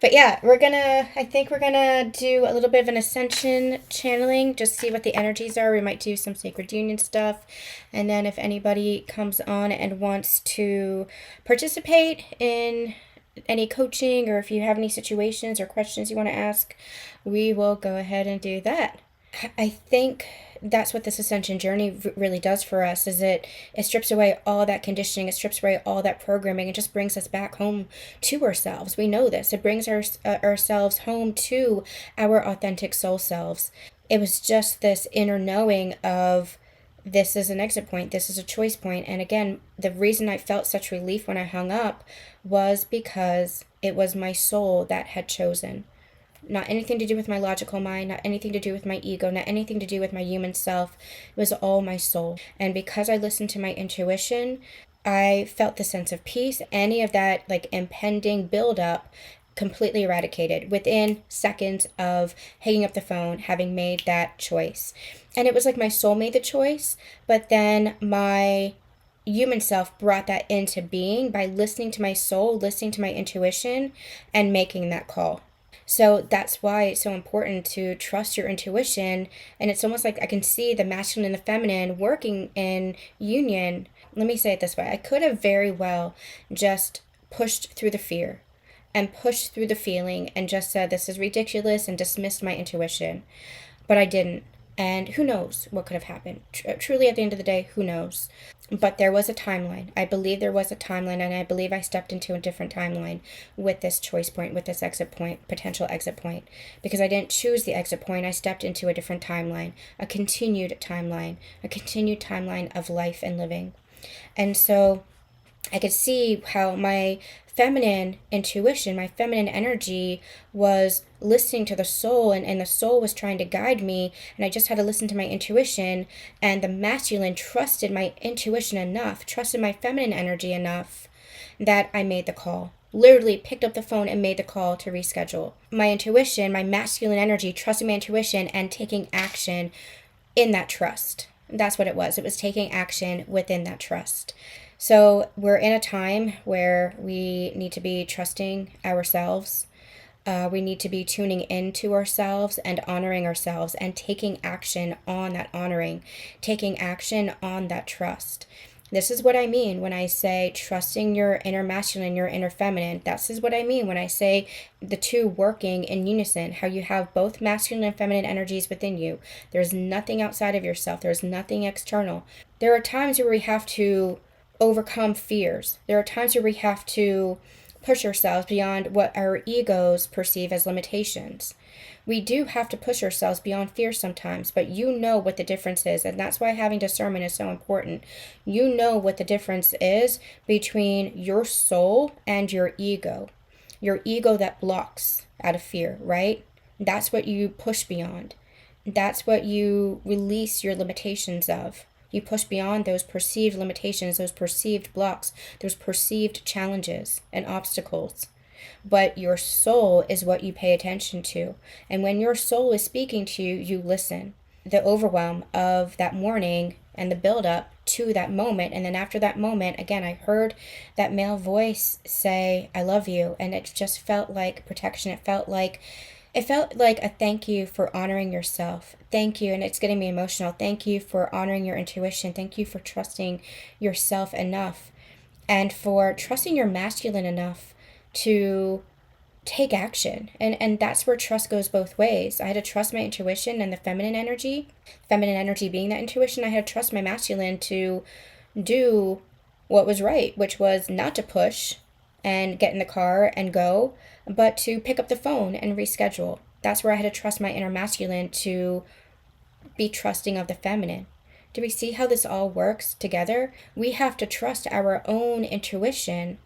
But yeah, I think we're gonna do a little bit of an ascension channeling, just see what the energies are. We might do some sacred union stuff. And then if anybody comes on and wants to participate in any coaching, or if you have any situations or questions you want to ask, we will go ahead and do that. I think that's what this ascension journey really does for us, is it strips away all that conditioning, it strips away all that programming, it just brings us back home to ourselves. We know this. It brings ourselves home to our authentic soul selves. It was just this inner knowing of, this is an exit point, this is a choice point. And again, the reason I felt such relief when I hung up was because it was my soul that had chosen. Not anything to do with my logical mind, not anything to do with my ego, not anything to do with my human self. It was all my soul. And because I listened to my intuition, I felt the sense of peace. Any of that like impending buildup completely eradicated within seconds of hanging up the phone, having made that choice. And it was like my soul made the choice, but then my human self brought that into being by listening to my soul, listening to my intuition, and making that call. So that's why it's so important to trust your intuition. And it's almost like I can see the masculine and the feminine working in union. Let me say it this way: I could have very well just pushed through the fear and pushed through the feeling and just said, this is ridiculous, and dismissed my intuition. But I didn't. And who knows what could have happened? Truly, at the end of the day, who knows? But there was a timeline. I believe there was a timeline, and I believe I stepped into a different timeline with this choice point, with this exit point, potential exit point. Because I didn't choose the exit point, I stepped into a different timeline, a continued timeline of life and living. And so I could see how my feminine intuition, my feminine energy was listening to the soul, and the soul was trying to guide me, and I just had to listen to my intuition. And the masculine trusted my intuition enough, trusted my feminine energy enough, that I made the call. Literally picked up the phone and made the call to reschedule. My intuition, my masculine energy, trusting my intuition and taking action in that trust. That's what it was. It was taking action within that trust. So we're in a time where we need to be trusting ourselves. We need to be tuning into ourselves and honoring ourselves and taking action on that honoring, taking action on that trust. This is what I mean when I say trusting your inner masculine, your inner feminine. This is what I mean when I say the two working in unison, how you have both masculine and feminine energies within you. There's nothing outside of yourself. There's nothing external. There are times where we have to overcome fears. There are times where we have to push ourselves beyond what our egos perceive as limitations. We do have to push ourselves beyond fear sometimes, but you know what the difference is, and that's why having discernment is so important. You know what the difference is between your soul and your ego. Your ego that blocks out of fear, right? That's what you push beyond. That's what you release your limitations of. You push beyond those perceived limitations, those perceived blocks, those perceived challenges and obstacles. But your soul is what you pay attention to. And when your soul is speaking to you, you listen. The overwhelm of that morning and the buildup to that moment. And then after that moment, again, I heard that male voice say, I love you. And it just felt like protection. It felt like a thank you for honoring yourself. Thank you, and it's getting me emotional. Thank you for honoring your intuition. Thank you for trusting yourself enough and for trusting your masculine enough to take action. And that's where trust goes both ways. I had to trust my intuition and the feminine energy being that intuition. I had to trust my masculine to do what was right, which was not to push and get in the car and go, but to pick up the phone and reschedule. That's where I had to trust my inner masculine to be trusting of the feminine. Do we see how this all works together? We have to trust our own intuition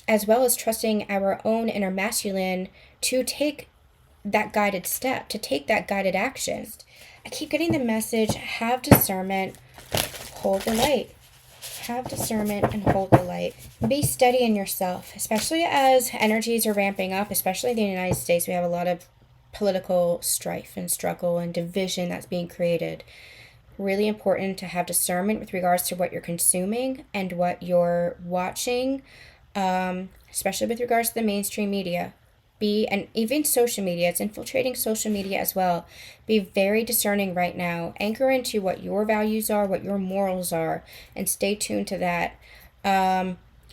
as well as trusting our own inner masculine to take that guided step, to take that guided action. I keep getting the message, have discernment, hold the light. Have discernment and hold the light. Be steady in yourself, especially as energies are ramping up, especially in the United States. We have a lot of political strife and struggle and division that's being created. Really important to have discernment with regards to what you're consuming and what you're watching, especially with regards to the mainstream media. be, and even social media, it's infiltrating social media as well. Be very discerning right now. Anchor into what your values are, what your morals are, and stay tuned to that.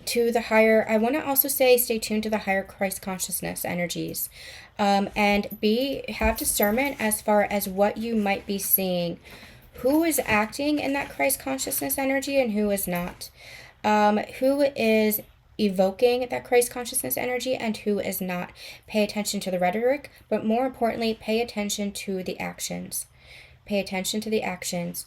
To the higher, I want to also say stay tuned to the higher Christ consciousness energies. And have discernment as far as what you might be seeing. Who is acting in that Christ consciousness energy and who is not. Who is evoking that Christ consciousness energy and who is not. Pay attention to the rhetoric, but more importantly, pay attention to the actions. Pay attention to the actions.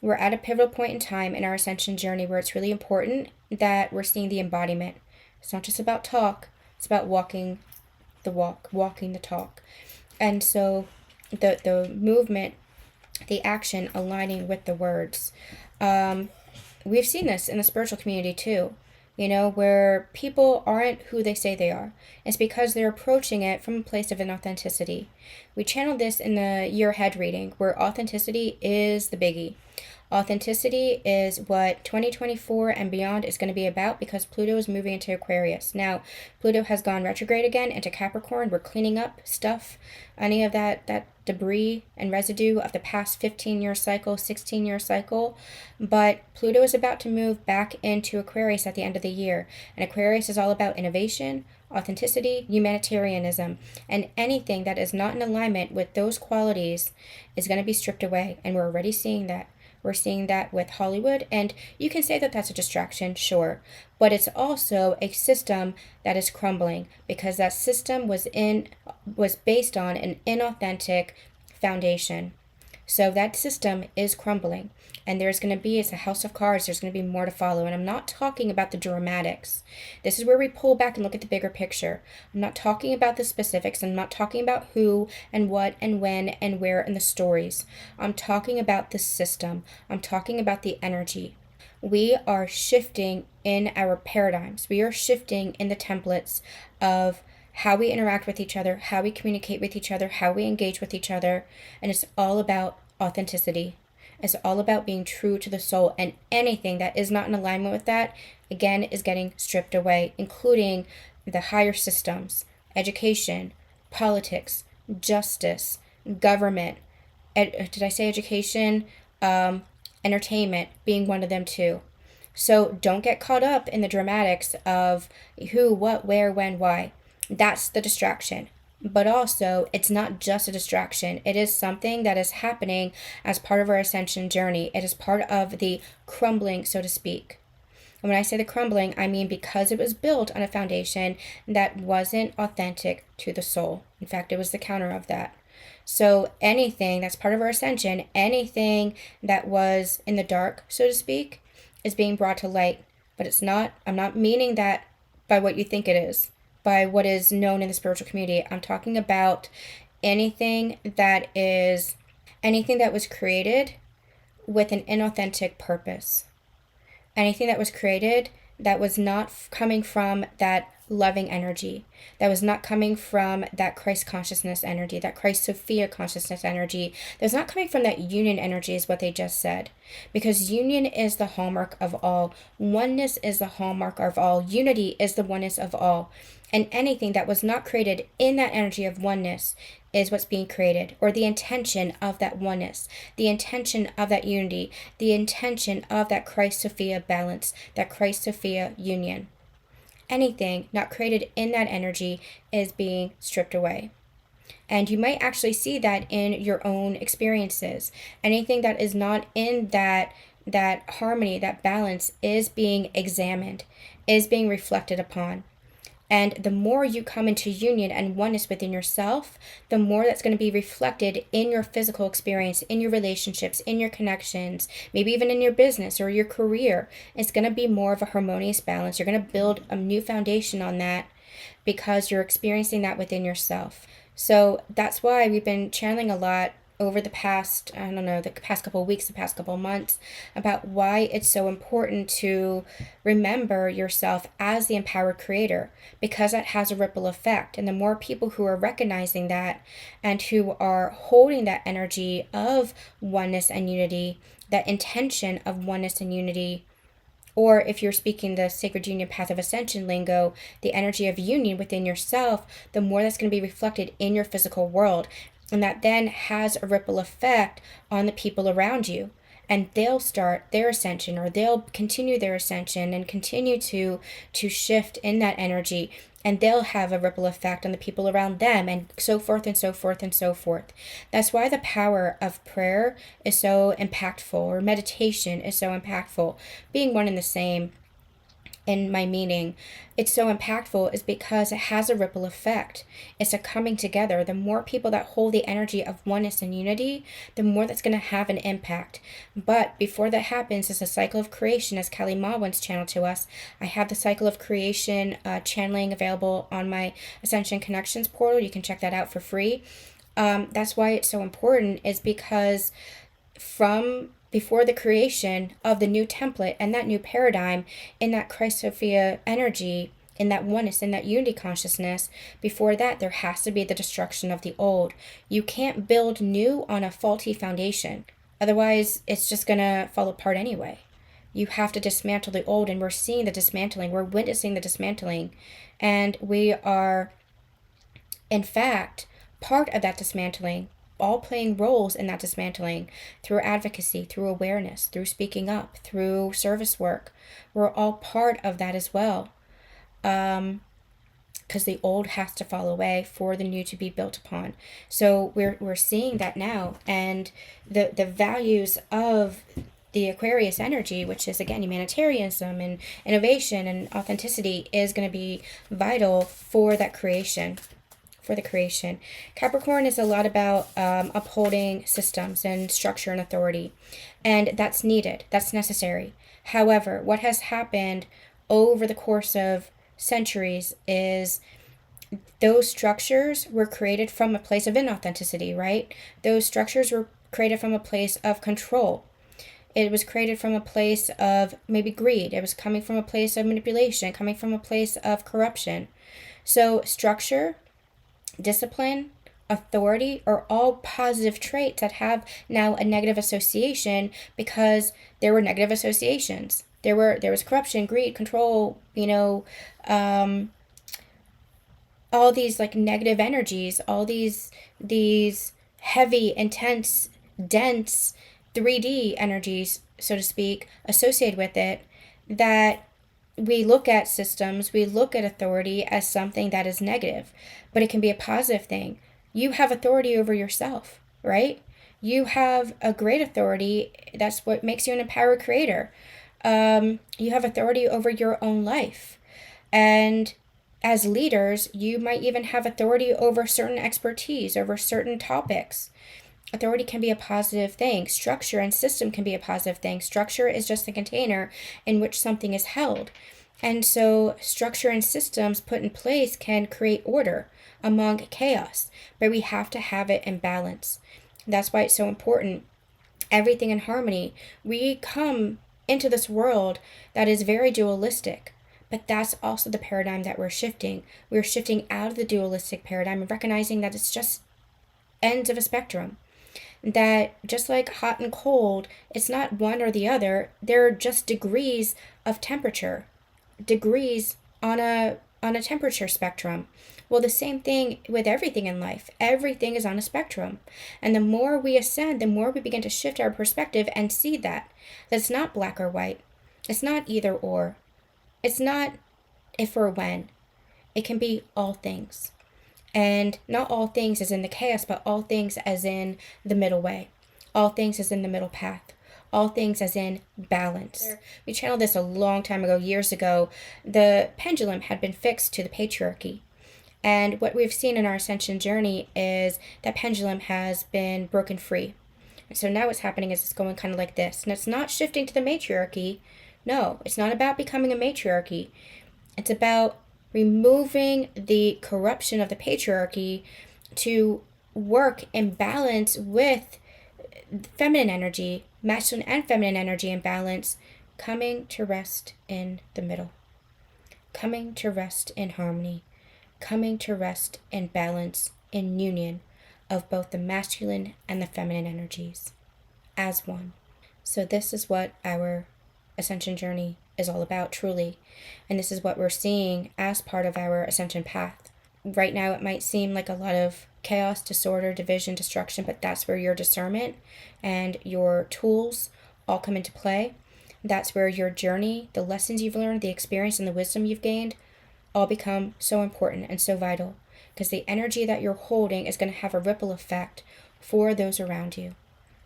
We're at a pivotal point in time in our ascension journey where it's really important that we're seeing the embodiment. It's not just about talk, it's about walking the walk, walking the talk. And so the movement, the action aligning with the words. We've seen this in the spiritual community too, where people aren't who they say they are. It's because they're approaching it from a place of inauthenticity. We channeled this in the year ahead reading, where authenticity is the biggie. Authenticity is what 2024 and beyond is going to be about, because Pluto is moving into Aquarius. Now, Pluto has gone retrograde again into Capricorn. We're cleaning up stuff, any of that debris and residue of the past 15-year cycle, 16-year cycle. But Pluto is about to move back into Aquarius at the end of the year. And Aquarius is all about innovation, authenticity, humanitarianism, and anything that is not in alignment with those qualities is going to be stripped away. And we're already seeing that. We're seeing that with Hollywood, and you can say that that's a distraction, sure, but it's also a system that is crumbling because that system was based on an inauthentic foundation. So that system is crumbling, and it's a house of cards. There's going to be more to follow, and I'm not talking about the dramatics. This is where we pull back and look at the bigger picture. I'm not talking about the specifics. I'm not talking about who and what and when and where in the stories. I'm talking about the system. I'm talking about the energy. We are shifting in our paradigms. We are shifting in the templates of how we interact with each other, how we communicate with each other, how we engage with each other. And it's all about authenticity. It's all about being true to the soul. And anything that is not in alignment with that, again, is getting stripped away, including the higher systems, education, politics, justice, government. Did I say education? Entertainment being one of them too. So don't get caught up in the dramatics of who, what, where, when, why. That's the distraction. But also, it's not just a distraction. It is something that is happening as part of our ascension journey. It is part of the crumbling, so to speak. And when I say the crumbling, I mean because it was built on a foundation that wasn't authentic to the soul. In fact, it was the counter of that. So anything that's part of our ascension, anything that was in the dark, so to speak, is being brought to light. But it's not, I'm not meaning that by what you think it is, by what is known in the spiritual community. I'm talking about anything that was created with an inauthentic purpose. Anything that was created that was not coming from that loving energy, that was not coming from that Christ consciousness energy, that Christ Sophia consciousness energy, that was not coming from that union energy is what they just said. Because union is the hallmark of all. Oneness is the hallmark of all. Unity is the oneness of all. And anything that was not created in that energy of oneness is what's being created, or the intention of that oneness, the intention of that unity, the intention of that Christ Sophia balance, that Christ Sophia union. Anything not created in that energy is being stripped away. And you might actually see that in your own experiences. Anything that is not in that harmony, that balance, is being examined, is being reflected upon. And the more you come into union and oneness within yourself, the more that's going to be reflected in your physical experience, in your relationships, in your connections, maybe even in your business or your career. It's going to be more of a harmonious balance. You're going to build a new foundation on that because you're experiencing that within yourself. So that's why we've been channeling a lot over the past, the past couple of weeks, the past couple of months, about why it's so important to remember yourself as the empowered creator, because that has a ripple effect. And the more people who are recognizing that and who are holding that energy of oneness and unity, that intention of oneness and unity, Or if you're speaking the sacred union path of ascension lingo, the energy of union within yourself, the more that's going to be reflected in your physical world. And that then has a ripple effect on the people around you. And they'll start their ascension, or they'll continue their ascension and continue to shift in that energy, and they'll have a ripple effect on the people around them, and so forth and so forth and so forth. That's why the power of prayer is so impactful, or meditation is so impactful, being one and the same in my meaning. It's so impactful is because it has a ripple effect. It's a coming together. The more people that hold the energy of oneness and unity, the more that's going to have an impact. But before that happens, it's a cycle of creation, as Kelly Ma once channeled to us. I have the cycle of creation channeling available on my Ascension Connections portal. You can check that out for free. That's why it's so important, is because from before the creation of the new template and that new paradigm, in that Christ Sophia energy, in that oneness, in that unity consciousness, before that there has to be the destruction of the old. You can't build new on a faulty foundation. Otherwise, it's just going to fall apart anyway. You have to dismantle the old, and we're seeing the dismantling. We're witnessing the dismantling. And we are, in fact, part of that dismantling, all playing roles in that dismantling through advocacy, through awareness, through speaking up, through service work. We're all part of that as well. Because the old has to fall away for the new to be built upon. So we're seeing that now. And the values of the Aquarius energy, which is, again, humanitarianism and innovation and authenticity, is going to be vital for that creation. For the creation. Capricorn is a lot about upholding systems and structure and authority. And that's needed. That's necessary. However, what has happened over the course of centuries is those structures were created from a place of inauthenticity, right? Those structures were created from a place of control. It was created from a place of maybe greed. It was coming from a place of manipulation, coming from a place of corruption. So structure, discipline, authority are all positive traits that have now a negative association because there were negative associations. There was corruption, greed, control, all these like negative energies, all these heavy, intense, dense 3D energies, so to speak, associated with it, that we look at systems, we look at authority as something that is negative, but it can be a positive thing. You have authority over yourself, right? You have a great authority. That's what makes you an empowered creator. You have authority over your own life. And as leaders, you might even have authority over certain expertise, over certain topics. Authority can be a positive thing. Structure and system can be a positive thing. Structure is just a container in which something is held. And so structure and systems put in place can create order among chaos, but we have to have it in balance. That's why it's so important. Everything in harmony. We come into this world that is very dualistic, but that's also the paradigm that we're shifting. We're shifting out of the dualistic paradigm and recognizing that it's just ends of a spectrum. That just like hot and cold, it's not one or the other. They're just degrees of temperature, degrees on a temperature spectrum. Well, the same thing with everything in life. Everything is on a spectrum. And the more we ascend, the more we begin to shift our perspective and see that it's not black or white. It's not either or. It's not if or when. It can be all things. And not all things as in the chaos, but all things as in the middle way. All things as in the middle path. All things as in balance. We channeled this a long time ago, years ago. The pendulum had been fixed to the patriarchy. And what we've seen in our ascension journey is that pendulum has been broken free. And so now what's happening is it's going kind of like this. And it's not shifting to the matriarchy. No, it's not about becoming a matriarchy. It's about removing the corruption of the patriarchy to work in balance with feminine energy, masculine and feminine energy in balance, coming to rest in the middle, coming to rest in harmony, coming to rest in balance, in union of both the masculine and the feminine energies as one. So this is what our ascension journey is all about, truly. And this is what we're seeing as part of our ascension path. Right now, it might seem like a lot of chaos, disorder, division, destruction, but that's where your discernment and your tools all come into play. That's where your journey, the lessons you've learned, the experience, and the wisdom you've gained all become so important and so vital, because the energy that you're holding is going to have a ripple effect for those around you.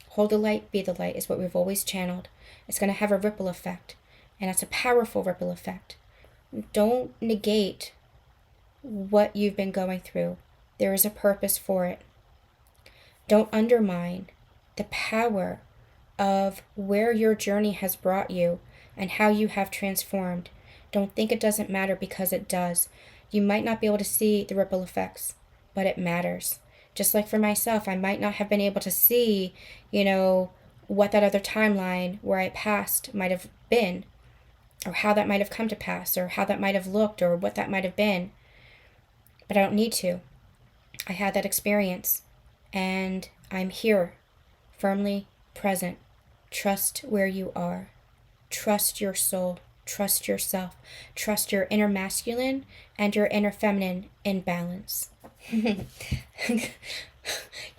Hold the light, be the light is what we've always channeled. It's going to have a ripple effect, and it's a powerful ripple effect. Don't negate what you've been going through. There is a purpose for it. Don't undermine the power of where your journey has brought you and how you have transformed. Don't think it doesn't matter, because it does. You might not be able to see the ripple effects, but it matters. Just like for myself, I might not have been able to see, what that other timeline where I passed might have been, or how that might have come to pass, or how that might have looked, or what that might have been. But I don't need to. I had that experience, and I'm here, firmly present. Trust where you are. Trust your soul. Trust yourself. Trust your inner masculine and your inner feminine in balance. You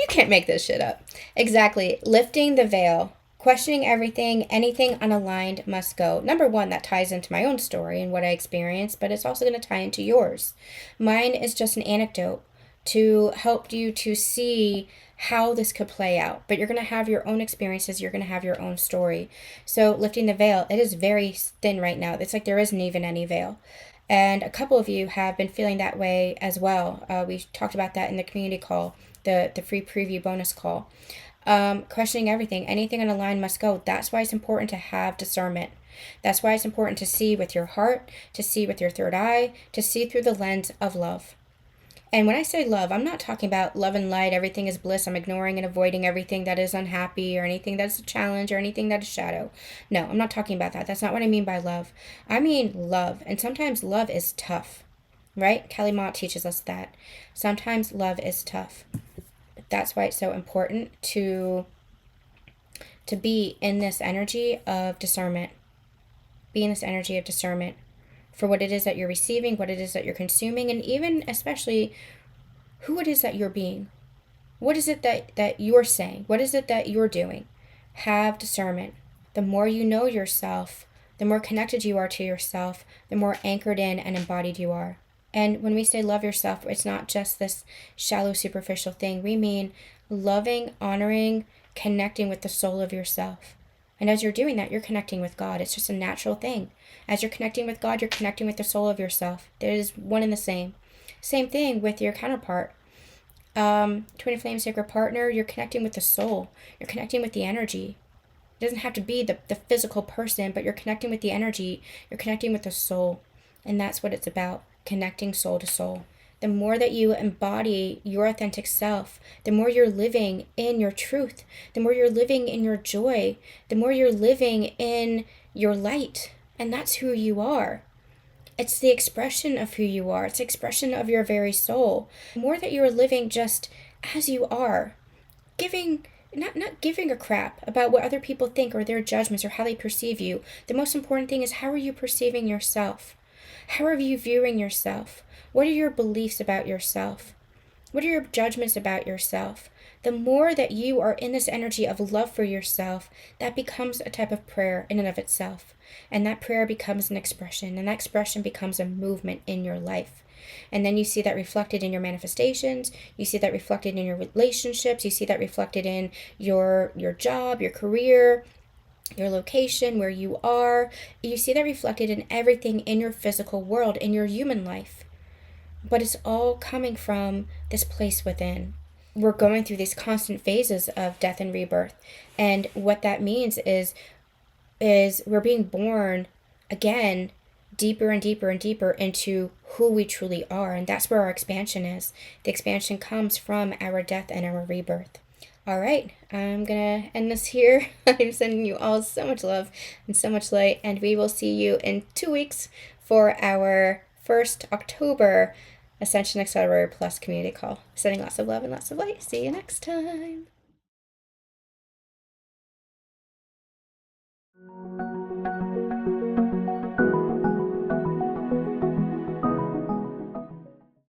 can't make this shit up. Exactly. Lifting the veil. Questioning everything, anything unaligned must go. Number one, that ties into my own story and what I experienced, but it's also going to tie into yours. Mine is just an anecdote to help you to see how this could play out. But you're going to have your own experiences. You're going to have your own story. So lifting the veil, it is very thin right now. It's like there isn't even any veil. And a couple of you have been feeling that way as well. We talked about that in the community call, the free preview bonus call. Questioning everything, anything on a line must go. That's why it's important to have discernment. That's why it's important to see with your heart, to see with your third eye, to see through the lens of love. And when I say love, I'm not talking about love and light, everything is bliss. I'm ignoring and avoiding everything that is unhappy or anything that's a challenge or anything that is shadow. No, I'm not talking about that. That's not what I mean by love. I mean love. And sometimes love is tough, right? Kelly Mott teaches us that. Sometimes love is tough. That's why it's so important to be in this energy of discernment. Be in this energy of discernment for what it is that you're receiving, what it is that you're consuming, and even especially who it is that you're being. What is it that you're saying? What is it that you're doing? Have discernment. The more you know yourself, the more connected you are to yourself, the more anchored in and embodied you are. And when we say love yourself, it's not just this shallow, superficial thing. We mean loving, honoring, connecting with the soul of yourself. And as you're doing that, you're connecting with God. It's just a natural thing. As you're connecting with God, you're connecting with the soul of yourself. There is one and the same. Same thing with your counterpart. Twin flame sacred partner, you're connecting with the soul. You're connecting with the energy. It doesn't have to be the physical person, but you're connecting with the energy. You're connecting with the soul. And that's what it's about, connecting soul to soul. The more that you embody your authentic self, the more you're living in your truth, the more you're living in your joy, the more you're living in your light. And that's who you are. It's the expression of who you are. It's the expression of your very soul. The more that you are living just as you are, not giving a crap about what other people think or their judgments or how they perceive you. The most important thing is, how are you perceiving yourself? How are you viewing yourself? What are your beliefs about yourself? What are your judgments about yourself? The more that you are in this energy of love for yourself, that becomes a type of prayer in and of itself. And that prayer becomes an expression, and that expression becomes a movement in your life. And then you see that reflected in your manifestations, you see that reflected in your relationships, you see that reflected in your job, your career, your location, where you are. You see that reflected in everything in your physical world, in your human life. But it's all coming from this place within. We're going through these constant phases of death and rebirth. And what that means is we're being born again deeper and deeper and deeper into who we truly are. And that's where our expansion is. The expansion comes from our death and our rebirth. All right, I'm going to end this here. I'm sending you all so much love and so much light. And we will see you in 2 weeks for our first October Ascension Accelerator Plus community call. Sending lots of love and lots of light. See you next time.